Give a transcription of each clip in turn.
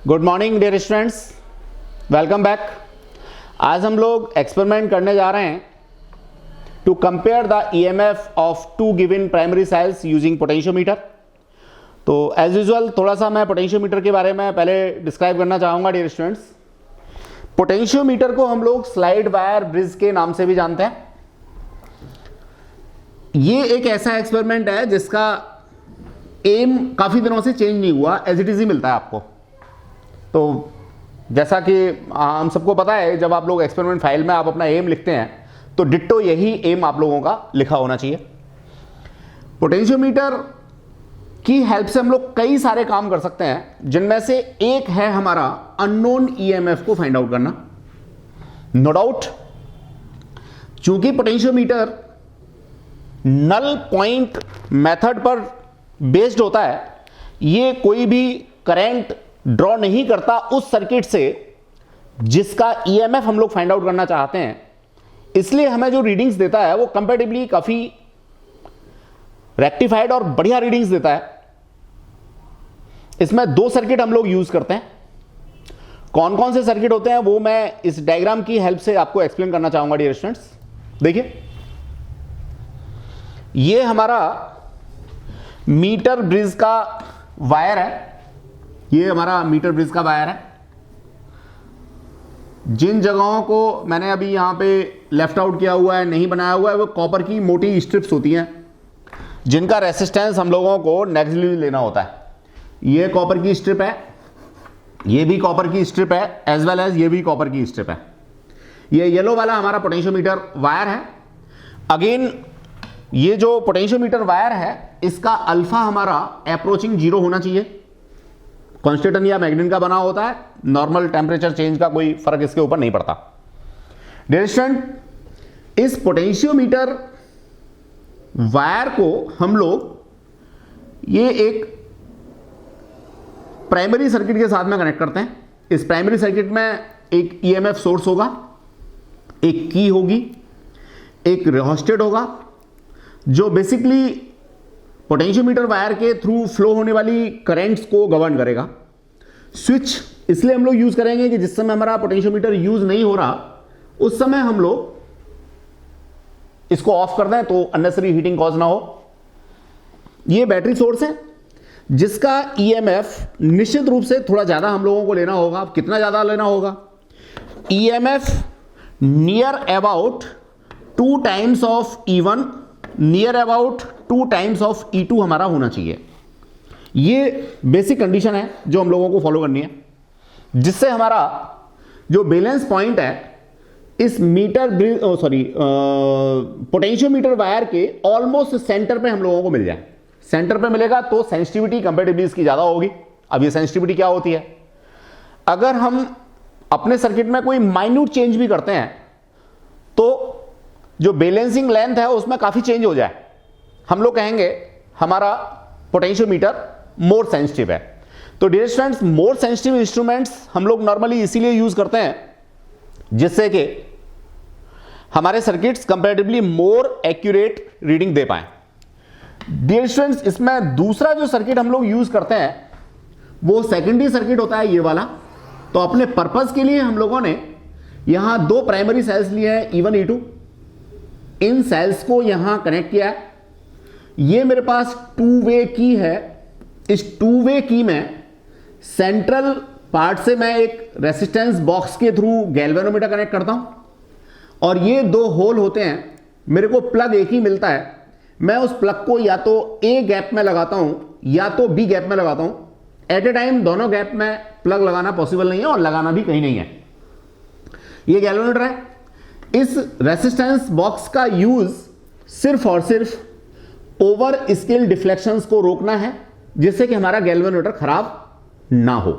Good morning dear students, welcome back. आज हम लोग एक्सपेरिमेंट करने जा रहे हैं to compare the EMF of two given primary cells using potentiometer. तो एज यूजुअल थोड़ा सा मैं पोटेंशियोमीटर के बारे में पहले डिस्क्राइब करना चाहूँगा डियर स्टूडेंट्स। पोटेंशियोमीटर को हम लोग स्लाइड वायर ब्रिज के नाम से भी जानते हैं। ये एक ऐसा एक्सपेरिमेंट है जिसका एम काफ़ी दिनों से चेंज नहीं हुआ, एज इट इज़ ही मिलता है आपको। तो जैसा कि हम सबको पता है, जब आप लोग एक्सपेरिमेंट फाइल में आप अपना एम लिखते हैं तो डिट्टो यही एम आप लोगों का लिखा होना चाहिए। पोटेंशियोमीटर की हेल्प से हम लोग कई सारे काम कर सकते हैं, जिनमें से एक है हमारा अननोन ईएमएफ को फाइंड आउट करना। नो डाउट, चूंकि पोटेंशियोमीटर नल पॉइंट मेथड पर बेस्ड होता है, ये कोई भी करंट ड्रॉ नहीं करता उस सर्किट से जिसका ईएमएफ हम लोग फाइंड आउट करना चाहते हैं। इसलिए हमें जो रीडिंग्स देता है वो कंपैरेटिवली काफी रेक्टिफाइड और बढ़िया रीडिंग्स देता है। इसमें दो सर्किट हम लोग यूज करते हैं। कौन कौन से सर्किट होते हैं वो मैं इस डायग्राम की हेल्प से आपको एक्सप्लेन करना चाहूंगा डियर स्टूडेंट्स। देखिए, ये हमारा मीटर ब्रिज का वायर है। ये हमारा मीटर ब्रिज का वायर है। जिन जगहों को मैंने अभी यहां पे लेफ्ट आउट किया हुआ है, नहीं बनाया हुआ है, वो कॉपर की मोटी स्ट्रिप्स होती हैं जिनका रेसिस्टेंस हम लोगों को नेग्लिजिबल लेना होता है। ये कॉपर की स्ट्रिप है, ये भी कॉपर की स्ट्रिप है, एज वेल एज ये भी कॉपर की स्ट्रिप है। ये येलो वाला हमारा पोटेंशियोमीटर वायर है। अगेन ये जो पोटेंशियोमीटर वायर है, इसका अल्फा हमारा अप्रोचिंग जीरो होना चाहिए। कॉन्स्टेंट या मैग्नेट का बना होता है, नॉर्मल टेम्परेचर चेंज का कोई फर्क इसके ऊपर नहीं पड़ता। डियर स्टूडेंट, इस पोटेंशियोमीटर वायर को हम लोग ये एक प्राइमरी सर्किट के साथ में कनेक्ट करते हैं। इस प्राइमरी सर्किट में एक ईएमएफ सोर्स होगा, एक की होगी, एक रेहोस्टेट होगा, जो बेसिकली पोटेंशियोमीटर वायर के थ्रू फ्लो होने वाली करंट्स को गवर्न करेगा। स्विच इसलिए हम लोग यूज करेंगे कि जिस समय हमारा पोटेंशियोमीटर यूज नहीं हो रहा उस समय हम लोग इसको ऑफ कर दें तो अननेसेसरी हीटिंग कॉज ना हो। ये बैटरी सोर्स है जिसका ईएमएफ निश्चित रूप से थोड़ा ज्यादा हम लोगों को लेना होगा। कितना ज्यादा लेना होगा? EMF near about 2 times of E1, near about 2 times of E2 हमारा होना चाहिए। ये बेसिक कंडीशन है जो हम लोगों को फॉलो करनी है, जिससे हमारा जो बैलेंस पॉइंट है इस मीटर पोटेंशियोमीटर वायर के ऑलमोस्ट सेंटर पे हम लोगों को मिल जाए। सेंटर पे मिलेगा तो सेंसिटिविटी कंपैरेटिवली इसकी ज्यादा होगी। अब ये सेंसिटिविटी क्या होती है? अगर हम अपने सर्किट में कोई माइन्यूट चेंज भी करते हैं तो जो बैलेंसिंग लेंथ है उसमें काफी चेंज हो जाए, हम लोग कहेंगे हमारा पोटेंशियोमीटर मोर सेंसिटिव है। तो dear students, more sensitive instruments हम लोग नॉर्मली इसीलिए यूज करते हैं जिससे कि हमारे circuits comparatively more accurate reading दे पाए। डियर स्टूडेंट्स, इसमें दूसरा जो सर्किट हम लोग यूज करते हैं वो सेकेंडरी सर्किट होता है, ये वाला। तो अपने पर्पस के लिए हम लोगों ने यहां दो प्राइमरी सेल्स लिए हैं, E1 E2। इन सेल्स को यहां कनेक्ट किया है। ये मेरे पास 2 वे की है। इस 2 वे की में सेंट्रल पार्ट से मैं एक रेसिस्टेंस बॉक्स के थ्रू गैल्वेनोमीटर कनेक्ट करता हूं और ये 2 होल होते हैं। मेरे को प्लग एक ही मिलता है। मैं उस प्लग को या तो ए गैप में लगाता हूं या तो बी गैप में लगाता हूं। एट ए टाइम दोनों गैप में प्लग लगाना पॉसिबल नहीं है और लगाना भी कहीं नहीं है। ये गैल्वेनोमीटर है। इस रेसिस्टेंस बॉक्स का यूज सिर्फ और सिर्फ ओवर स्केल डिफ्लेक्शंस को रोकना है, जिससे कि हमारा गैल्वेनोमीटर खराब ना हो।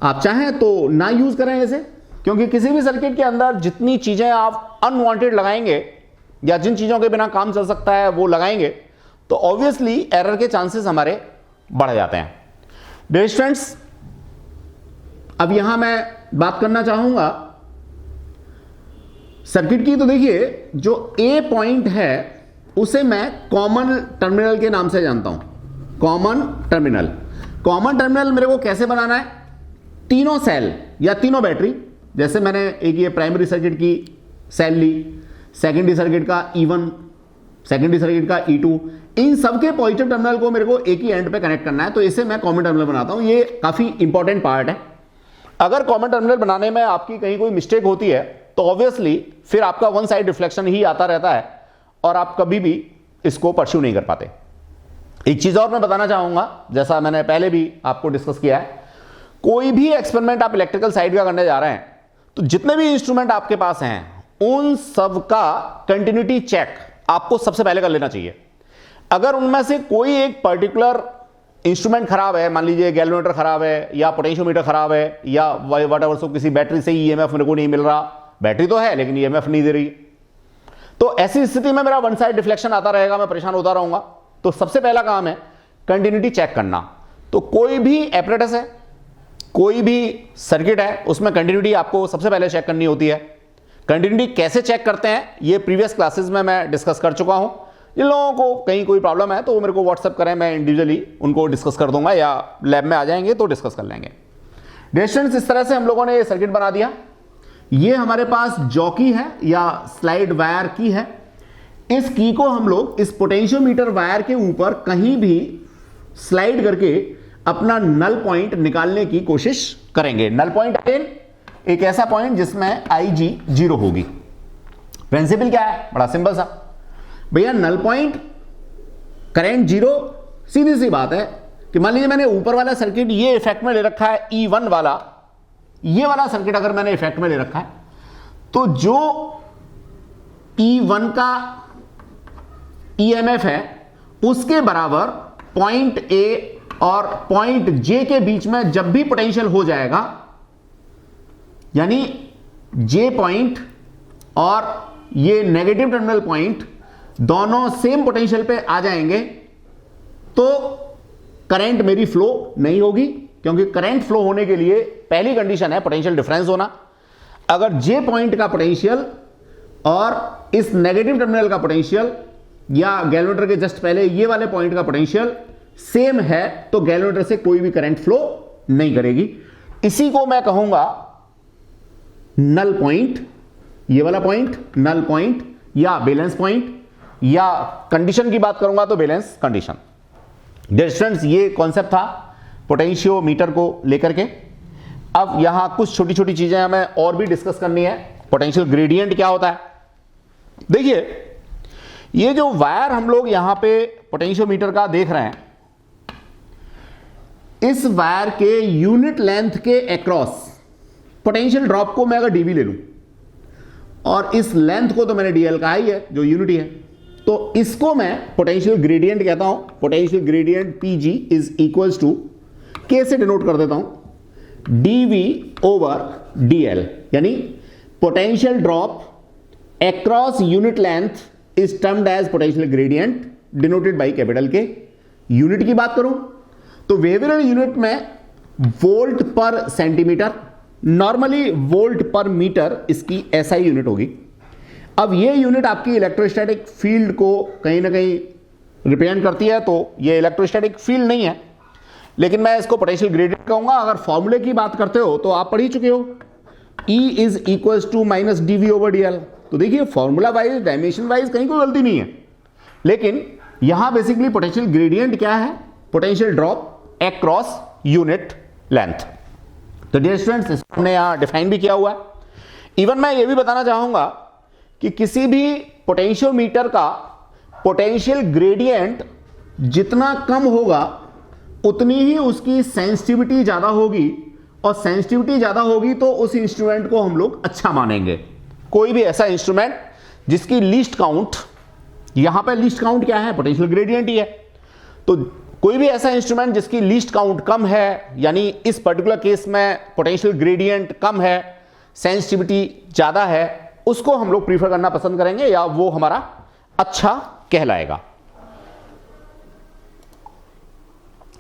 आप चाहें तो ना यूज करें इसे, क्योंकि किसी भी सर्किट के अंदर जितनी चीजें आप अनवांटेड लगाएंगे या जिन चीजों के बिना काम चल सकता है वो लगाएंगे तो ऑब्वियसली एरर के चांसेस हमारे बढ़ जाते हैं। डियर स्टूडेंट्स, अब यहां मैं बात करना चाहूंगा सर्किट की। तो देखिए, जो ए पॉइंट है उसे मैं कॉमन टर्मिनल के नाम से जानता हूं। कॉमन टर्मिनल मेरे को कैसे बनाना है? तीनों सेल या तीनों बैटरी, जैसे मैंने एक ये प्राइमरी सर्किट की सेल ली, सेकेंडरी सर्किट का E1, सेकेंडरी सर्किट का E2, इन सबके पॉजिटिव टर्मिनल को मेरे को एक ही एंड पे कनेक्ट करना है, तो इसे मैं कॉमन टर्मिनल बनाता हूं। ये काफी इंपॉर्टेंट पार्ट है। अगर कॉमन टर्मिनल बनाने में आपकी कहीं कोई मिस्टेक होती है तो ऑब्वियसली फिर आपका वन साइड रिफ्लेक्शन ही आता रहता है और आप कभी भी इसको परस्यू नहीं कर पाते। एक चीज और मैं बताना चाहूंगा, जैसा मैंने पहले भी आपको डिस्कस किया है, कोई भी एक्सपेरिमेंट आप इलेक्ट्रिकल साइड का करने जा रहे हैं तो जितने भी इंस्ट्रूमेंट आपके पास हैं उन सब का कंटिन्यूटी चेक आपको सबसे पहले कर लेना चाहिए। अगर उनमें से कोई एक पर्टिकुलर इंस्ट्रूमेंट खराब है, मान लीजिए गैल्वेनोमीटर खराब है या पोटेंशियोमीटर खराब है या व्हाटएवर, सो किसी बैटरी से ईएमएफ मेरे को नहीं मिल रहा, बैटरी तो है लेकिन ईएमएफ नहीं दे रही, तो ऐसी स्थिति में मेरा वन साइड डिफ्लेक्शन आता रहेगा, मैं परेशान होता रहूंगा। तो सबसे पहला काम है कंटिन्यूटी चेक करना। तो कोई भी एपरेटस है, कोई भी सर्किट है, उसमें कंटिन्यूटी आपको सबसे पहले चेक करनी होती है। कंटिन्यूटी कैसे चेक करते हैं ये प्रीवियस क्लासेस में मैं डिस्कस कर चुका हूं। जिन लोगों को कहीं कोई प्रॉब्लम है तो वो मेरे को व्हाट्सएप करें, मैं इंडिविजुअली उनको डिस्कस कर दूंगा या लैब में आ जाएंगे तो डिस्कस कर लेंगे। डिस्टेंस इस तरह से हम लोगों ने ये सर्किट बना दिया। ये हमारे पास जॉकी है या स्लाइड वायर की है। इस की को हम लोग इस पोटेंशियोमीटर वायर के ऊपर कहीं भी स्लाइड करके अपना नल पॉइंट निकालने की कोशिश करेंगे। नल पॉइंट अगेन एक ऐसा पॉइंट जिसमें IG 0 होगी। प्रिंसिपल क्या है, बड़ा सिंपल सा भैया, नल पॉइंट करंट 0, सीधी सी बात है कि मान लीजिए मैंने ऊपर वाला सर्किट ये इफेक्ट में ले रखा है, E1 वाला, ये वाला सर्किट अगर मैंने इफेक्ट में ले रखा है तो जो E1 का EMF है उसके बराबर पॉइंट A और पॉइंट J के बीच में जब भी पोटेंशियल हो जाएगा, यानी J पॉइंट और ये नेगेटिव टर्मिनल पॉइंट दोनों सेम पोटेंशियल पे आ जाएंगे, तो करंट मेरी फ्लो नहीं होगी, क्योंकि करंट फ्लो होने के लिए पहली कंडीशन है पोटेंशियल डिफरेंस होना। अगर J पॉइंट का पोटेंशियल और इस नेगेटिव टर्मिनल का पोटेंशियल या गैल्वेनोमीटर के जस्ट पहले ये वाले पॉइंट का पोटेंशियल सेम है तो गैल्वेनोमीटर से कोई भी करंट फ्लो नहीं करेगी। इसी को मैं कहूंगा नल पॉइंट, ये वाला पॉइंट नल पॉइंट या बैलेंस पॉइंट, या कंडीशन की बात करूंगा तो बैलेंस कंडीशन। डिस्टेंस ये कॉन्सेप्ट था पोटेंशियोमीटर को लेकर के। अब यहां कुछ छोटी छोटी चीजें हमें और भी डिस्कस करनी है। पोटेंशियल ग्रेडियंट क्या होता है, देखिए ये जो वायर हम लोग यहां पे पोटेंशियोमीटर का देख रहे हैं, इस वायर के यूनिट लेंथ के अक्रॉस पोटेंशियल ड्रॉप को मैं अगर dV ले लूं और इस लेंथ को तो मैंने dl कहा ही है जो यूनिटी है, तो इसको मैं पोटेंशियल ग्रेडियंट कहता हूं। Potential gradient PG is equals to K से डिनोट कर देता हूं dV ओवर dl, यानी potential drop across unit length is termed as potential gradient denoted by capital K। Unit की बात करूं तो वेवरेल यूनिट में volt per centimetre, normally volt per metre इसकी SI यूनिट होगी। अब ये यूनिट आपकी इलेक्ट्रोस्टैटिक फील्ड को कहीं ना कहीं रिप्रेजेंट करती है, तो ये इलेक्ट्रोस्टैटिक फील्ड नहीं है, लेकिन मैं इसको पोटेंशियल ग्रेडियंट कहूंगा। अगर फॉर्मूले की बात करते हो तो आप पढ़ ही चुके हो, E is equals to minus dV over dl। तो देखिए फॉर्मूला वाइज डायमेंशन वाइज कहीं कोई गलती नहीं है, लेकिन यहां बेसिकली पोटेंशियल ग्रेडियंट क्या है, potential drop across unit length. तो डियर स्टूडेंट्स इसको हमने यहां डिफाइन भी किया हुआ है। इवन मैं ये भी बताना चाहूंगा कि किसी भी पोटेंशियोमीटर का पोटेंशियल ग्रेडियंट जितना कम होगा उतनी ही उसकी सेंसिटिविटी ज्यादा होगी, और सेंसिटिविटी ज्यादा होगी तो उस इंस्ट्रूमेंट को हम लोग अच्छा मानेंगे। कोई भी ऐसा इंस्ट्रूमेंट जिसकी लीस्ट काउंट, यहां पे लीस्ट काउंट क्या है, पोटेंशियल ग्रेडियंट ही है, तो कोई भी ऐसा इंस्ट्रूमेंट जिसकी लीस्ट काउंट कम है, यानी इस पर्टिकुलर केस में पोटेंशियल ग्रेडियंट कम है, सेंसिटिविटी ज्यादा है, उसको हम लोग प्रीफर करना पसंद करेंगे या वो हमारा अच्छा कहलाएगा।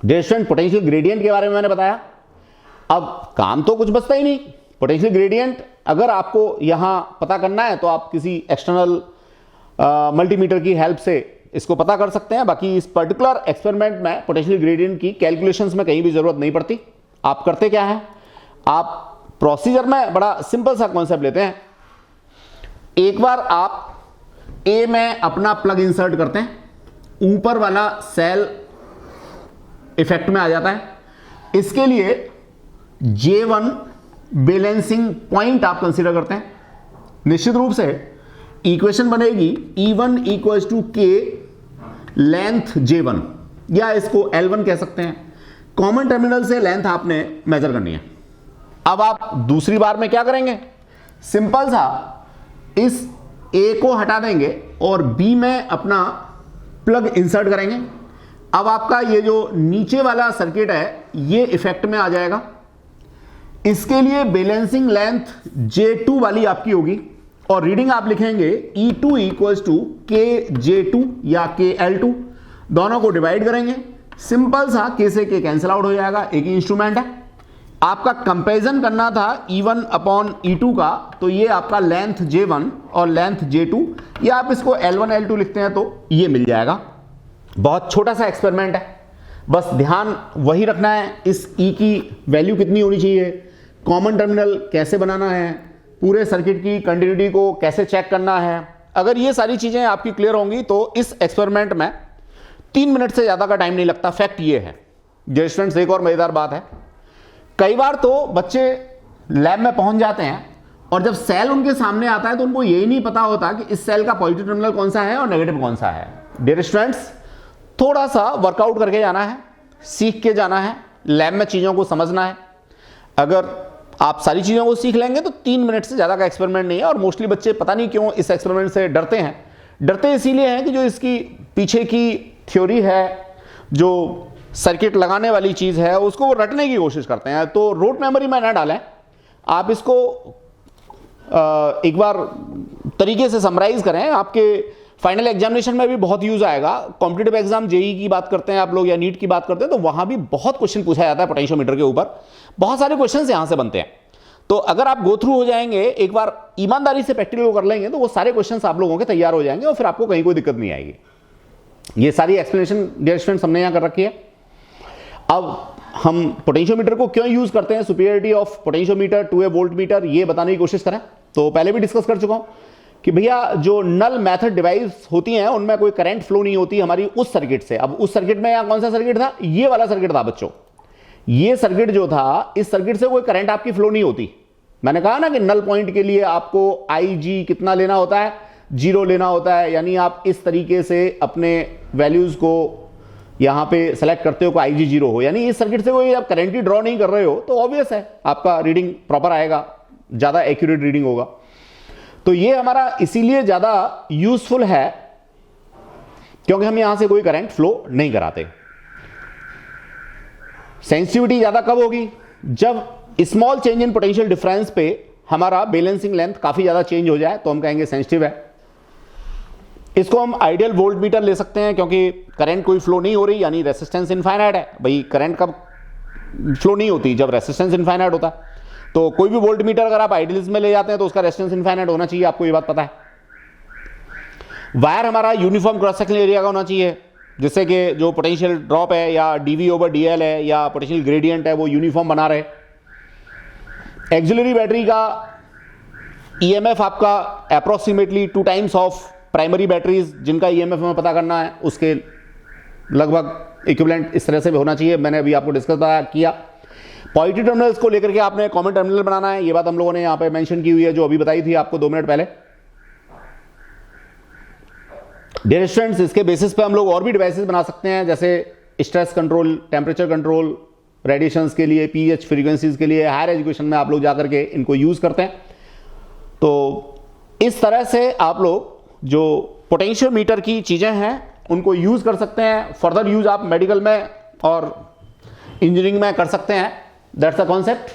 डिस्टेंस पोटेंशियल ग्रेडियंट के बारे में मैंने बताया। अब काम तो कुछ बचता ही नहीं। पोटेंशियल ग्रेडियंट अगर आपको यहां पता करना है तो आप किसी एक्सटर्नल मल्टीमीटर की हेल्प से इसको पता कर सकते हैं। बाकी इस पर्टिकुलर एक्सपेरिमेंट में पोटेंशियल ग्रेडियंट की कैलकुलेशंस में कहीं भी जरूरत नहीं पड़ती। आप करते क्या है, आप प्रोसीजर में बड़ा सिंपल सा कॉन्सेप्ट लेते हैं। एक बार आप ए में अपना प्लग इंसर्ट करते हैं, ऊपर वाला सेल इफेक्ट में आ जाता है। इसके लिए J1 बैलेंसिंग पॉइंट आप कंसीडर करते हैं। निश्चित रूप से इक्वेशन बनेगी E1 equals to K length J1, या इसको L1 कह सकते हैं। कॉमन टर्मिनल से लेंथ आपने मेजर करनी है। अब आप दूसरी बार में क्या करेंगे, सिंपल सा इस A को हटा देंगे और B में अपना प्लग इंसर्ट करेंगे। अब आपका ये जो नीचे वाला सर्किट है ये इफेक्ट में आ जाएगा। इसके लिए बैलेंसिंग लेंथ J2 वाली आपकी होगी और रीडिंग आप लिखेंगे E2 इक्वल्स टू KJ2 या KL2। दोनों को डिवाइड करेंगे, सिंपल सा K से K कैंसिल आउट हो जाएगा, एक ही इंस्ट्रूमेंट है। आपका कंपैरिजन करना था E1 अपॉन E2 का, तो ये आपका लेंथ J1 और लेंथ J2, या आप इसको L1 L2 लिखते हैं तो ये मिल जाएगा। बहुत छोटा सा एक्सपेरिमेंट है, बस ध्यान वही रखना है, इस E की वैल्यू कितनी होनी चाहिए, कॉमन टर्मिनल कैसे बनाना है, पूरे सर्किट की कंटिन्यूटी को कैसे चेक करना है। अगर ये सारी चीजें आपकी क्लियर होंगी तो इस एक्सपेरिमेंट में 3 मिनट से ज्यादा का टाइम नहीं लगता। फैक्ट ये है। जो स्टूडेंट्स, एक और मजेदार बात है, कई बार तो बच्चे लैब में पहुंच जाते हैं और जब सेल उनके सामने आता है तो उनको यही नहीं पता होता कि इस सेल का पॉजिटिव टर्मिनल कौन सा है और नेगेटिव कौन सा है। डियर स्टूडेंट्स, थोड़ा सा वर्कआउट करके जाना है, सीख के जाना है, लैब में चीज़ों को समझना है। अगर आप सारी चीज़ों को सीख लेंगे तो 3 मिनट से ज़्यादा का एक्सपेरिमेंट नहीं है। और मोस्टली बच्चे पता नहीं क्यों इस एक्सपेरिमेंट से डरते हैं। डरते इसीलिए हैं कि जो इसकी पीछे की थ्योरी है, जो सर्किट लगाने वाली चीज़ है, उसको वो रटने की कोशिश करते हैं। तो रोट मेमोरी में ना डालें, आप इसको एक बार तरीके से समराइज करें। आपके फाइनल एग्जामिनेशन में भी बहुत यूज आएगा। कॉम्पिटिटिव एग्जाम जेई की बात करते हैं आप लोग या नीट की बात करते हैं तो वहां भी बहुत क्वेश्चन पूछा जाता है पोटेंशियोमीटर के ऊपर। बहुत सारे क्वेश्चन यहां से बनते हैं। तो अगर आप गो थ्रू हो जाएंगे, एक बार ईमानदारी से प्रैक्टिकल कर लेंगे, तो वो सारे क्वेश्चन आप लोगों के तैयार हो जाएंगे और फिर आपको कहीं कोई दिक्कत नहीं आएगी। ये सारी एक्सप्लेनेशन डियर स्टूडेंट्स हमने यहां कर रखी है। अब हम पोटेंशियोमीटर को क्यों यूज करते हैं, superiority of potentiometer to a voltmeter, ये बताने की कोशिश करें। तो पहले भी डिस्कस कर चुका हूं कि भैया जो नल मेथड डिवाइस होती हैं उनमें कोई करंट फ्लो नहीं होती हमारी उस सर्किट से। अब उस सर्किट में कौन सा सर्किट था, ये वाला सर्किट था बच्चों। ये सर्किट जो था, इस सर्किट से कोई करंट आपकी फ्लो नहीं होती। मैंने कहा ना कि नल पॉइंट के लिए आपको IG कितना लेना होता है, 0 लेना होता है। यानी आप इस तरीके से अपने वैल्यूज को यहां पे सेलेक्ट करते हो कि IG 0 हो, यानी इस सर्किट से कोई आप करंट ही ड्रॉ नहीं कर रहे हो, तो ऑब्वियस है आपका रीडिंग प्रॉपर आएगा, ज्यादा एक्यूरेट रीडिंग होगा। तो ये हमारा इसीलिए ज्यादा यूजफुल है क्योंकि हम यहां से कोई करंट फ्लो नहीं कराते। सेंसिटिविटी ज्यादा कब होगी, जब small change in potential difference पे हमारा बैलेंसिंग लेंथ काफी ज्यादा चेंज हो जाए तो हम कहेंगे सेंसिटिव है। इसको हम आइडियल वोल्ट मीटर ले सकते हैं क्योंकि करंट कोई फ्लो नहीं हो रही, यानी रेसिस्टेंस इनफाइनाइट है। भाई करंट कब फ्लो नहीं होती, जब रेसिस्टेंस इनफाइनाइट होता है। तो कोई भी वोल्ट मीटर अगर आप आइडियलिज्म में ले जाते हैं तो उसका रेजिस्टेंस इनफाइनाइट होना चाहिए, आपको ये बात पता है। वायर हमारा यूनिफॉर्म क्रॉस सेक्शनल एरिया का होना चाहिए, जिससे कि जो पोटेंशियल ड्रॉप है या dV/dl है या पोटेंशियल ग्रेडियंट है वो यूनिफॉर्म बना रहे। एक्सिलरी बैटरी का EMF आपका approximately 2 times of primary batteries जिनका EMF हमें पता करना है, उसके लगभग इक्विवेलेंट इस तरह से होना चाहिए। मैंने अभी आपको डिस्कस किया। पॉजिटिव टर्मिनल्स को लेकर के आपने कॉमन टर्मिनल बनाना है, ये बात हम लोगों ने यहां पे मेंशन की हुई है, जो अभी बताई थी आपको 2 मिनट पहले। डियर स्टूडेंट्स, इसके बेसिस पे हम लोग और भी डिवाइसेस बना सकते हैं, जैसे stress control, temperature control, radiations के लिए, पीएच फ्रीक्वेंसीज के लिए। हायर एजुकेशन में आप लोग जाकर के इनको यूज करते हैं। तो इस तरह से आप लोग जो पोटेंशियोमीटर की चीजें हैं उनको यूज कर सकते हैं। फर्दर यूज आप मेडिकल में और इंजीनियरिंग में कर सकते हैं। That's the concept.